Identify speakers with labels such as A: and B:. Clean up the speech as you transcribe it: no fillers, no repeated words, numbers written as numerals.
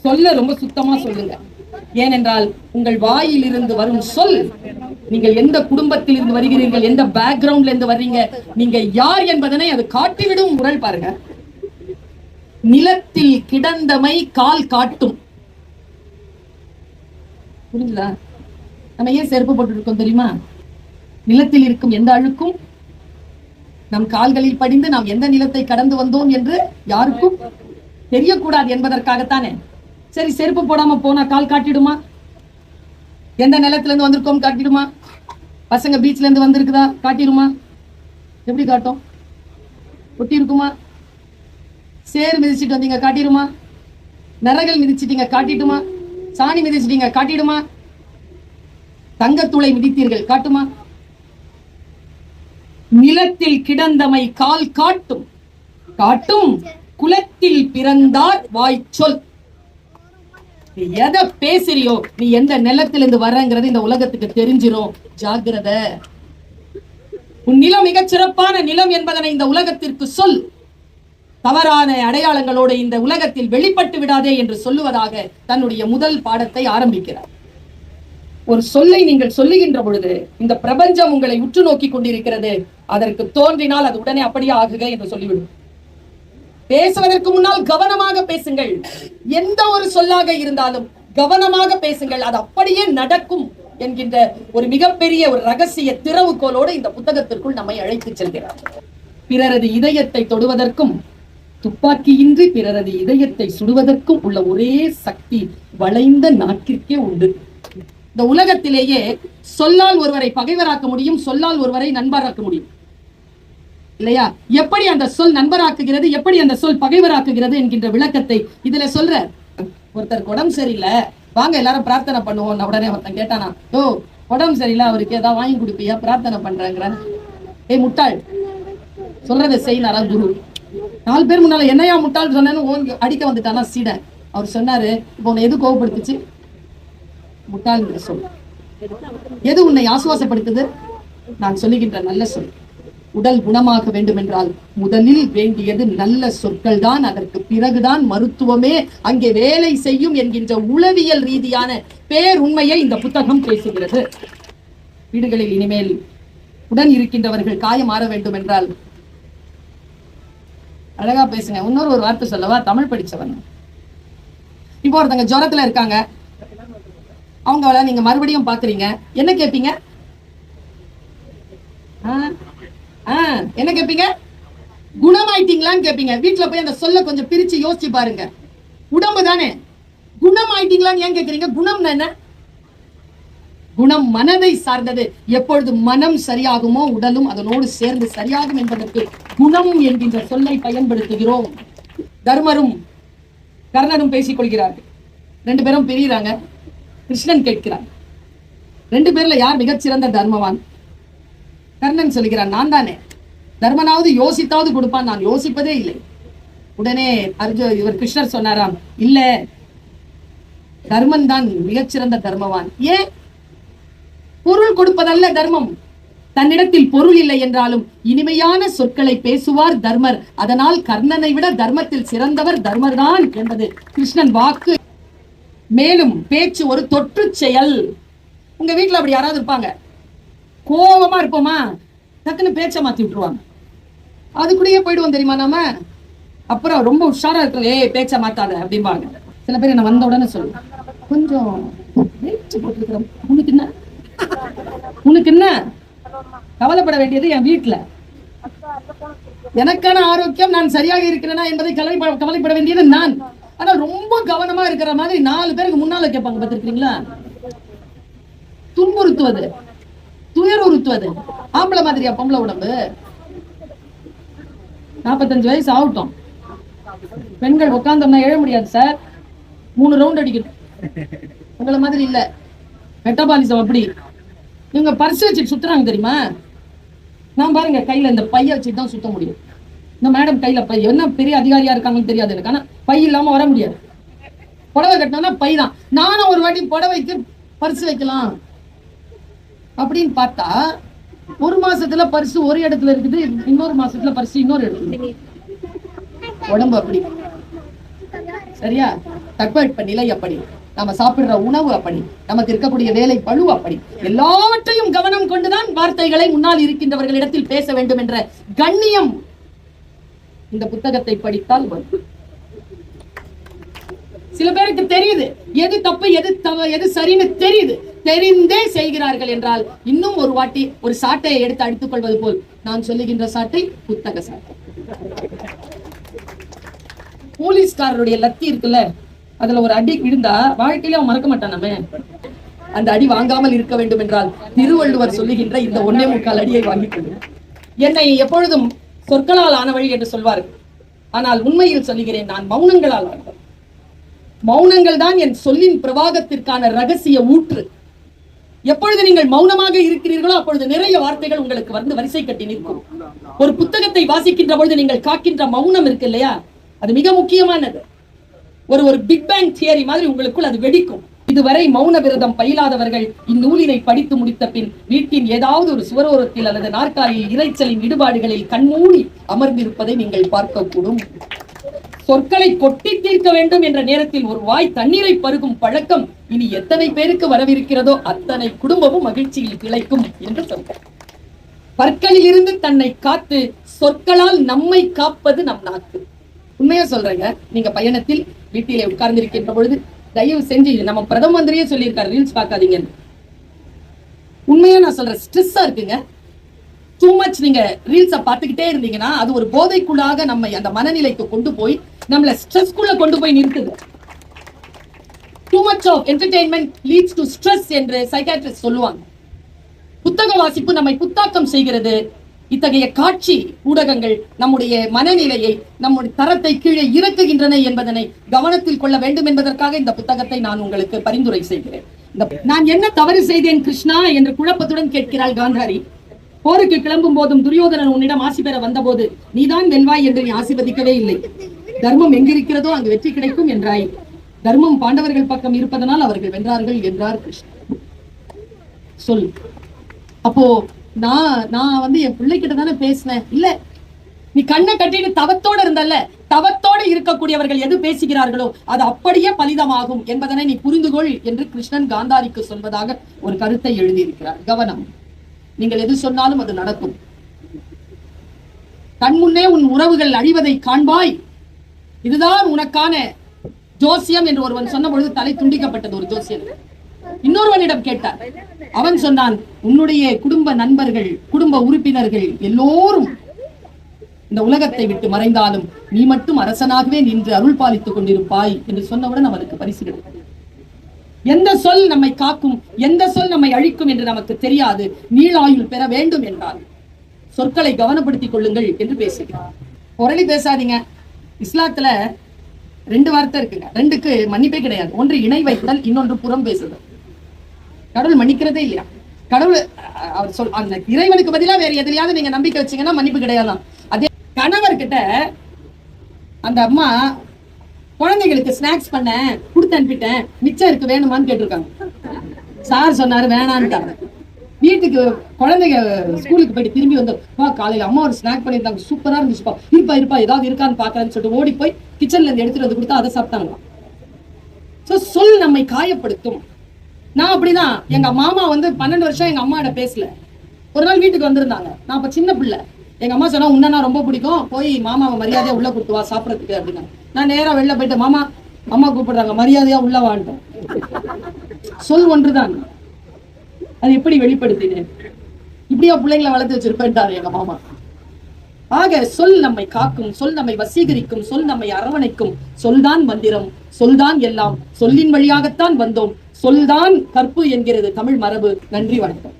A: சொல்ல ரொம்ப சுத்தமா சொல்லுங்க. ஏனென்றால் உங்கள் வாயில் இருந்து வரும் சொல், நீங்கள் எந்த குடும்பத்தில் இருந்து வருகிறீர்கள், எந்த பேக்ரவுண்ட்ல இருந்து வர்றீங்க, நீங்க யார் என்பதனை அது காட்டிவிடும். குரல் பாருங்க, நிலத்தில் கிடந்தமை கால் காட்டும். புரியுதா? நம்ம ஏன் செருப்பு போட்டு இருக்கோம் தெரியுமா? நிலத்தில் இருக்கும் எந்த அழுக்கும் நம் கால்களில் படிந்து நாம் எந்த நிலத்தை கடந்து வந்தோம் என்று யாருக்கும் தெரியக்கூடாது என்பதற்காகத்தானே. சரி, செருப்பு போடாம போனா கால் காட்டிடுமா? எந்த நிலத்துல இருந்து வந்திருக்கோம் காட்டிடுமா? பசங்க பீச்ல இருந்து வந்திருக்குதா காட்டிடுமா? எப்படி காட்டும்? ஒட்டி இருக்குமா? சேர் மிதிச்சிட்டு வந்தீங்க காட்டிடுமா? நரகல் மிதிச்சிட்டீங்க காட்டிடுமா? சாணி மிதிச்சிட்டீங்க காட்டிடுமா? தங்கத்துளை மிதித்தீர்கள் காட்டுமா? நிலத்தில் கிடந்தமை கால் காட்டும். காட்டும் குலத்தில் பிறந்தார் வாய் சொல். நீ எதை பேசுறியோ, நீ எந்த நிலத்திலிருந்து வர்றங்கிறது இந்த உலகத்துக்கு தெரிஞ்சிரும். ஜாக்கிரதை. உன் நிலம் மிகச் சிறப்பான நிலம் என்பதனை இந்த உலகத்திற்கு சொல். தவறான அடையாளங்களோடு இந்த உலகத்தில் வெளிப்பட்டு விடாதே என்று சொல்லுவதாக தன்னுடைய முதல் பாடத்தை ஆரம்பிக்கிறார். ஒரு சொல்லை நீங்கள் சொல்லுகின்ற பொழுது இந்த பிரபஞ்சம் உங்களை உற்று நோக்கி கொண்டிருக்கிறது. அதற்கு தோன்றினால் அது உடனே அப்படியே ஆகுக என்று சொல்லிவிடும். பேசுவதற்கு முன்னால் கவனமாக பேசுங்கள். எந்த ஒரு சொல்லாக இருந்தாலும் கவனமாக பேசுங்கள், அது அப்படியே நடக்கும் என்கின்ற ஒரு மிகப்பெரிய ஒரு ரகசிய திறவுகோலோடு இந்த புத்தகத்திற்குள் நம்மை அழைத்து செல்கிறார். பிறரது இதயத்தை தொடுவதற்கும் துப்பாக்கியின்றி பிறரது இதயத்தை சுடுவதற்கும் உள்ள ஒரே சக்தி வளைந்த நாக்கிற்கே உண்டு. இந்த உலகத்திலேயே சொல்லால் ஒருவரை பகைவராக்க முடியும், சொல்லால் ஒருவரை நண்பராக்க முடியும் இல்லையா? எப்படி அந்த சொல் நண்பராக்குகிறது, எப்படி அந்த சொல் பகைவராக்குகிறது என்கின்ற விளக்கத்தை இதுல சொல்ற. ஒருத்தருக்கு உடம்பு சரியில்லை, வாங்க எல்லாரும் பிரார்த்தனை பண்ணுவோம். உடனே ஒருத்தன் கேட்டானா, ஓ உடம்பு சரியில்லை, அவருக்கு ஏதாவது வாங்கி கொடுப்பியா, பிரார்த்தனை பண்றாங்கிற. ஏய் முட்டாள், சொல்றதை செய்யலாரா குரு? 4 பேர் முன்னால என்னையா முட்டாள் சொன்னேன்னு அடிக்க வந்துட்டானா சீடன். அவர் சொன்னாரு, இப்போ உன்னை எது கோவப்படுத்துச்சு? முட்டாள் சொல். எது உன்னை ஆசுவாசப்படுத்துது? நான் சொல்லுகின்ற நல்ல சொல். உடல் குணமாக வேண்டும் என்றால் முதலில் வேண்டியது நல்ல சொற்கள் தான். அதற்கு பிறகுதான் மருத்துவமே அங்கே வேலை செய்யும் என்கின்ற உளவியல் ரீதியான பேருண்மையை இந்த புத்தகம் பேசுகிறது. வீடுகளில் இனிமேல் உடன் இருக்கின்றவர்கள் காயம் மாற வேண்டும் என்றால் அழகா பேசுங்க. இன்னொரு ஒரு வார்த்தை சொல்லவா? தமிழ் படிச்சவன். இப்போ ஒருத்தங்க ஜுரத்துல இருக்காங்க, அவங்கள நீங்க மறுபடியும் பாக்குறீங்க, என்ன கேட்பீங்க? என்ன கேட்பீங்க? குணமாயிட்டீங்களான்னு கேட்பீங்க. வீட்டுல போய் அந்த சொல்ல கொஞ்சம் பிரிச்சு யோசிச்சு பாருங்க. உடம்பு தானே, குணமாயிட்டீங்களான்னு ஏன் கேட்கறீங்க? குணம் என்ன? குணம் மனதை சார்ந்தது. எப்பொழுது மனம் சரியாகுமோ உடலும் அதனோடு சேர்ந்து சரியாகும் என்பதற்கு குணம் என்கின்ற சொல்லை பயன்படுத்துகிறோம். தர்மரும் கர்ணனும் பேசிக் கொள்கிறார்கள். 2 பேரும் பிரிகிறாங்க. கிருஷ்ணன் கேட்கிறார், 2 பேர்ல யார் மிகச்சிறந்த தர்மவான்? கர்ணன் சொல்லுகிறான், நான் தானே. தர்மனாவது யோசித்தாவது கொடுப்பான், நான் யோசிப்பதே இல்லை. உடனே இவர் கிருஷ்ணர் சொன்னாராம், இல்ல தர்மன் தான் மிகச்சிறந்த தர்மவான். ஏன்? பொருள் கொடுப்பதல்ல தர்மம். தன்னிடத்தில் பொருள் இல்லை என்றாலும் இனிமையான சொற்களை பேசுவார் தர்மர். அதனால் கர்ணனை விட தர்மத்தில் சிறந்தவர் தர்மர் தான் என்பது கிருஷ்ணன் வாக்கு. மேலும் பேச்சு ஒரு தொற்று செயல். உங்க வீட்டுல அப்படி யாராவது இருப்பாங்க, கோபமா இருப்போமா, டக்குன்னு பேச்ச மாத்தி விட்டுருவாங்க. அதுக்குள்ளேயே போயிடுவோம் தெரியுமா நாம. அப்புறம் ரொம்ப உஷாரா இருக்கிறோம், ஏய் பேச்ச மாத்தாத அப்படிம்பாங்க. சில பேர் என்ன வந்த உடனே சொல்லுவாங்க, கொஞ்சம் போட்டுருக்கிறோம், உனக்கு என்ன கவலைப்பட வேண்டியது என் வீட்டுல. எனக்கான ஆரோக்கியம், நான் சரியாக இருக்கிறேனா என்பதை கவலைப்பட வேண்டியது நான். ஆனா ரொம்ப கவனமா இருக்கிற மாதிரி 4 பேருக்கு முன்னால கேட்பாங்க, பார்த்திருக்கீங்களா? துன்புறுத்துவது, துயருறுத்துவது. ஆம்பளை மாதிரியா பொம்பளை உடம்பு? 45 வயசு ஆகட்டும், பெண்கள் உட்கார்ந்தோம்னா எழ முடியாது சார், 3 ரவுண்ட் அடிக்கணும். உங்களை மாதிரி இல்ல, மெட்டபாலிசம் அப்படி. இவங்க பர்ஸ் வச்சுட்டு சுத்துறாங்க தெரியுமா? நான் பாருங்க கையில இந்த பைய வச்சுட்டு தான் சுத்த முடியும். இந்த மேடம் கையில பை, என்ன பெரிய அதிகாரியா இருக்காங்கன்னு தெரியாது எனக்கு, ஆனா பை இல்லாம வர முடியாது. புடவை கட்டினா பை தான். நானும் ஒரு வாட்டி புடவைக்கு பரிசு வைக்கலாம் அப்படின்னு பார்த்தா 1 மாசத்துல பரிசு ஒரு இடத்துல இருக்குது, இன்னொரு மாசத்துல பரிசு இன்னொரு இடத்துல. உடம்பு அப்படி சரியா? தட்பவெட்ப நிலை அப்படி, நம்ம சாப்பிடுற உணவு அப்படி, நமக்கு இருக்கக்கூடிய வேலை பளு அப்படி, எல்லாவற்றையும் கவனம் கொண்டுதான் வார்த்தைகளை முன்னால் இருக்கின்றவர்களிடத்தில் பேச வேண்டும் என்ற கண்ணியம் இந்த புத்தகத்தை படித்தால் வரும். சில பேருக்கு தெரியுது எது தப்பு எது சரின்னு தெரியுது, தெரிந்தே செய்கிறார்கள் என்றால் இன்னும் ஒரு வாட்டி ஒரு சாட்டையை எடுத்து அடித்துக் கொள்வது போல் நான் சொல்லுகின்ற சாட்டை புத்தக சாட்டை. போலீஸ்காரருடைய லத்தி இருக்குல்ல, அதுல ஒரு அடி விழுந்தா வாழ்க்கையில அவன் மறக்க மாட்டான். நம்ம அந்த அடி வாங்காமல் இருக்க வேண்டும் என்றால் திருவள்ளுவர் சொல்லுகின்ற இந்த 1.25 அடியை வாங்கிக் கொள்ளும். என்னை எப்பொழுதும் சொற்களால் ஆனவழி என்று சொல்வார்கள். ஆனால் உண்மையில் சொல்லுகிறேன், நான் மௌனங்களால் ஆனவன். மௌனங்கள் தான் என் சொல்லின் பிரவாகத்திற்கான ரகசிய ஊற்று. எப்பொழுது நீங்கள் மௌனமாக இருக்கிறீர்களோ அப்பொழுது நிறைய வார்த்தைகள் உங்களுக்கு வந்து வரிசை கட்டி நிற்கும். ஒரு புத்தகத்தை வாசிக்கின்ற பொழுது நீங்கள் காக்கின்ற மௌனம் இருக்கு இல்லையா, அது மிக முக்கியமானது. ஒரு பிக் பேங் தியரி மாதிரி உங்களுக்குள் அது வெடிக்கும். இதுவரை மௌன விரதம் பயிலாதவர்கள் இந்நூலினை படித்து முடித்த பின் வீட்டின் ஏதாவது ஒரு சுவரோரத்தில் அல்லது நாற்காலியில் இறைச்சலின் இடுபாடுகளில் கண்மூடி அமர்ந்திருப்பதை நீங்கள் பார்க்கக்கூடும். சொற்களை கொட்டி தீர்க்க வேண்டும் என்ற நேரத்தில் ஒரு வாய் தண்ணீரை பருகும் பழக்கம் இனி எத்தனை பேருக்கு வரவிருக்கிறதோ அத்தனை குடும்பமும் மகிழ்ச்சியில் திளைக்கும் என்று சொல்றார். பற்களில் இருந்து தன்னை காத்து சொற்களால் நம்மை காப்பது நம் நாக்கு. உண்மையா சொல்றேங்க, நீங்க பயணத்தில் வீட்டிலே உட்கார்ந்திருக்கின்ற பொழுது தயவு செஞ்சு, நம்ம பிரதம மந்திரியே சொல்லியிருக்காரு, ரீல்ஸ் பார்க்காதீங்க. உண்மையா நான் சொல்றேன், ஸ்ட்ரெஸ்ஸா இருக்குங்க. டூ மச் நீங்க ரீல்ஸை பார்த்துக்கிட்டே இருந்தீங்கன்னா அது ஒரு போதைக்குள்ளாக நம்ம அந்த மனநிலைக்கு கொண்டு போய் நம்மள ஸ்ட்ரெஸ்க்குள்ள கொண்டு போய் நிறுத்துது. Too much of entertainment leads to stress என்று சைக்காட்ரிஸ்ட் சொல்லுவாங்க. புத்தக வாசிப்பு நம்மை புத்தாக்கம் செய்கிறது. இத்தகைய காட்சி ஊடகங்கள் நம்முடைய மனநிலையை, நம்முடைய தரத்தை கீழே இறக்குகின்றன என்பதனை கவனத்தில் கொள்ள வேண்டும் என்பதற்காக இந்த புத்தகத்தை நான் உங்களுக்கு பரிந்துரை செய்கிறேன். நான் என்ன தவறு செய்தேன் கிருஷ்ணா என்று குழப்பத்துடன் கேட்கிறாள் காந்தாரி. போருக்கு கிளம்பும் போதும் துரியோதனன் உன்னிடம் ஆசி பெற வந்தபோது நீதான் வெல்வாய் என்று நீ ஆசிர்வதிக்கவே இல்லை. தர்மம் எங்கிருக்கிறதோ அங்கு வெற்றி கிடைக்கும் என்றாய். தர்மம் பாண்டவர்கள் பக்கம் இருப்பதனால் அவர்கள் வென்றார்கள் என்றார் கிருஷ்ணன். சொல். அப்போ நான் வந்து என் பிள்ளைகிட்ட தானே பேசினேன். இல்ல, நீ கண்ணை கட்டிட்டு தவத்தோடு இருந்தல்ல, தவத்தோடு இருக்கக்கூடியவர்கள் எது பேசுகிறார்களோ அது அப்படியே பலிதமாகும் என்பதனை நீ புரிந்து கொள் என்று கிருஷ்ணன் காந்தாரிக்கு சொல்வதாக ஒரு கருத்தை எழுதியிருக்கிறார். கவனம், நீங்கள் எது சொன்னாலும் அது நடக்கும். கண்முன்னே உன் உறவுகள் அழிவதை காண்பாய், இதுதான் உனக்கான ஜோசியம் என்று ஒருவன் சொன்ன பொழுது தலை துண்டிக்கப்பட்டது ஒரு ஜோசியம். இன்னொருவனிடம் கேட்டார். அவன் சொன்னான், உன்னுடைய குடும்ப நண்பர்கள், குடும்ப உறுப்பினர்கள் எல்லோரும் இந்த உலகத்தை விட்டு மறைந்தாலும் நீ மட்டும் அரசனாகவே நின்று அருள் பாலித்துக் கொண்டிருப்பாய் என்று சொன்னவுடன் அவனுக்கு பரிசு கிடைக்கும். எந்த சொல் நம்மை காக்கும், எந்த சொல் நம்மை அழிக்கும் என்று நமக்கு தெரியாது. நீளாயுள் பெற வேண்டும் என்றால் சொற்களை கவனப்படுத்திக் கொள்ளுங்கள் என்று பேசுகிறார். புரளி பேசாதீங்க. இஸ்லாத்துல 2 வார்த்தை இருக்குங்க, 2க்கு மன்னிப்பே கிடையாது. ஒன்று இணை வைத்தல், இன்னொன்று புறம் பேசுதல். கடவுள் மன்னிக்கிறதே இல்லையா? கடவுள் அவர் அந்த இறைவனுக்கு பதிலா வேற எதிலையாவது நீங்க நம்பிக்கை வச்சீங்கன்னா மன்னிப்பு கிடையாதான். அதே கணவர்கிட்ட அந்த அம்மா குழந்தைகளுக்கு ஸ்நாக்ஸ் பண்ண கொடுத்து அனுப்பிட்டேன், மிச்சம் இருக்கு வேணுமான்னு கேட்டிருக்காங்க. சார் சொன்னாரு வேணான்ட்டாங்க. வீட்டுக்கு குழந்தைங்க ஸ்கூலுக்கு போயிட்டு திரும்பி வந்து, காலையில அம்மா ஒரு ஸ்நாக் பண்ணியிருந்தாங்க, சூப்பரா இருந்துச்சுப்பா, இருப்பா ஏதாவது இருக்கான்னு பாக்குறேன்னு சொல்லிட்டு ஓடி போய் கிச்சன்ல இருந்து எடுத்துட்டு வந்து கொடுத்தா அதை சாப்பிட்டாங்களாம். சொல் நம்மை காயப்படுத்தும். நான் அப்படிதான். எங்க மாமா வந்து 12 வருஷம் எங்க அம்மாட பேசல. ஒரு நாள் வீட்டுக்கு வந்திருந்தாங்க. நான் அப்ப சின்ன பிள்ளை. எங்க அம்மா சொன்னா, உன்ன ரொம்ப பிடிக்கும், போய் மாமாவை மரியாதையா உள்ள கொடுத்து வா சாப்பிடறதுக்கு அப்படின்னா. நான் நேரா வெளில போயிட்டு, மாமா அம்மா கூப்பிடுறாங்க, மரியாதையா உள்ள வாழ்ந்தேன். சொல் ஒன்றுதான். அது எப்படி வெளிப்படுத்தினேன்? இப்படியா பிள்ளைங்களை வளர்த்து வச்சிருப்பேன்ட்டாரு எங்க மாமா. ஆக சொல் நம்மை காக்கும், சொல் நம்மை வசீகரிக்கும், சொல் நம்மை அரவணைக்கும். சொல்தான் மந்திரம், சொல்தான் எல்லாம், சொல்லின் வழியாகத்தான் வந்தோம், சொல்தான் கற்பு என்கிறது தமிழ் மரபு. நன்றி, வணக்கம்.